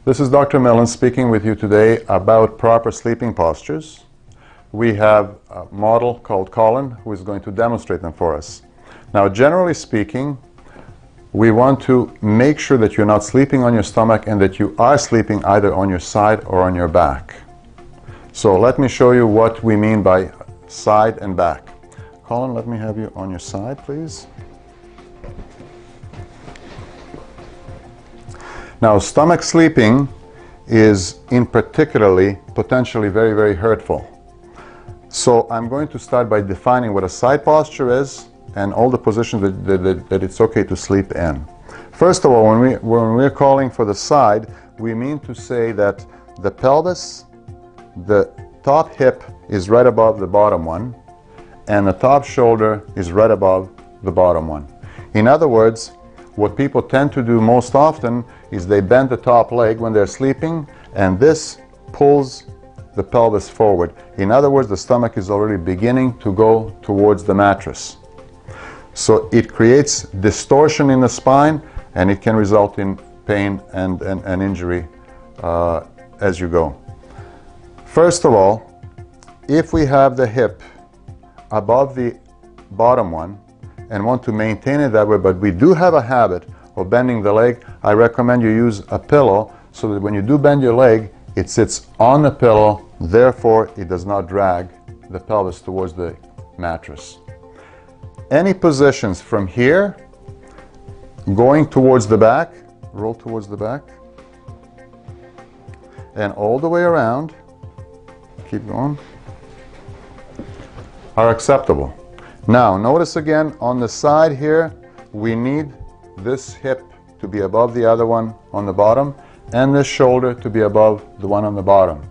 This is Dr. Milen speaking with you today about proper sleeping postures. We have a model called Colin who is going to demonstrate them for us. Now, generally speaking, we want to make sure that you're not sleeping on your stomach and that you are sleeping either on your side or on your back. So let me show you what we mean by side and back. Colin, let me have you on your side, please. Now, stomach sleeping is in particularly potentially very, very hurtful. So I'm going to start by defining what a side posture is and all the positions that it's okay to sleep in. First of all, when we're calling for the side, we mean to say that the pelvis, the top hip is right above the bottom one, and the top shoulder is right above the bottom one. In other words, what people tend to do most often is they bend the top leg when they're sleeping, and this pulls the pelvis forward. In other words, the stomach is already beginning to go towards the mattress. So it creates distortion in the spine, and it can result in pain and injury as you go. First of all, if we have the hip above the bottom one and want to maintain it that way, but we do have a habit of bending the leg, I recommend you use a pillow so that when you do bend your leg, it sits on the pillow, therefore it does not drag the pelvis towards the mattress. Any positions from here going towards the back, roll towards the back, and all the way around, keep going, are acceptable. Now, notice again on the side here, we need this hip to be above the other one on the bottom and this shoulder to be above the one on the bottom.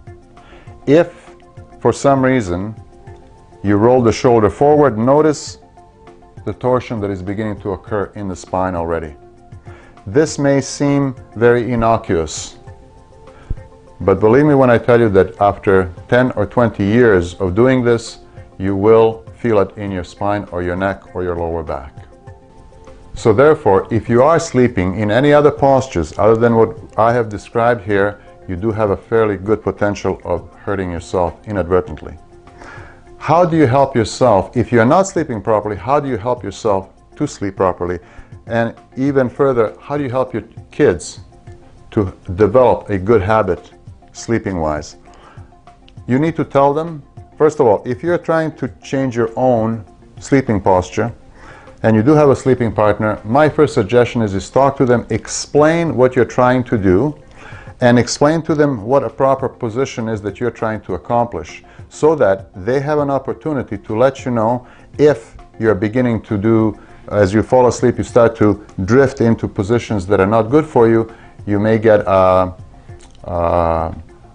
If, for some reason, you roll the shoulder forward, notice the torsion that is beginning to occur in the spine already. This may seem very innocuous, but believe me when I tell you that after 10 or 20 years of doing this, you will feel it in your spine or your neck or your lower back. So therefore, if you are sleeping in any other postures other than what I have described here, you do have a fairly good potential of hurting yourself inadvertently. How do you help yourself? If you're not sleeping properly, how do you help yourself to sleep properly? And even further, how do you help your kids to develop a good habit sleeping-wise? You need to tell them, first of all, if you're trying to change your own sleeping posture and you do have a sleeping partner, my first suggestion is talk to them, explain what you're trying to do, and explain to them what a proper position is that you're trying to accomplish, so that they have an opportunity to let you know if you're beginning to do, as you fall asleep, you start to drift into positions that are not good for you, you may get a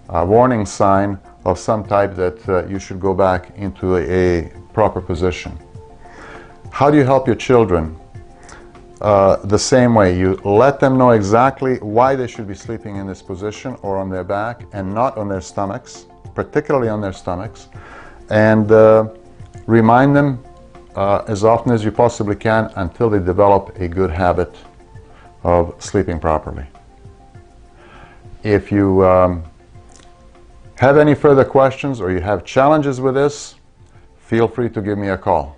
warning sign of some type that you should go back into a proper position. How do you help your children? The same way. You let them know exactly why they should be sleeping in this position or on their back and not on their stomachs, particularly on their stomachs, and remind them as often as you possibly can until they develop a good habit of sleeping properly. If you have any further questions or you have challenges with this, feel free to give me a call.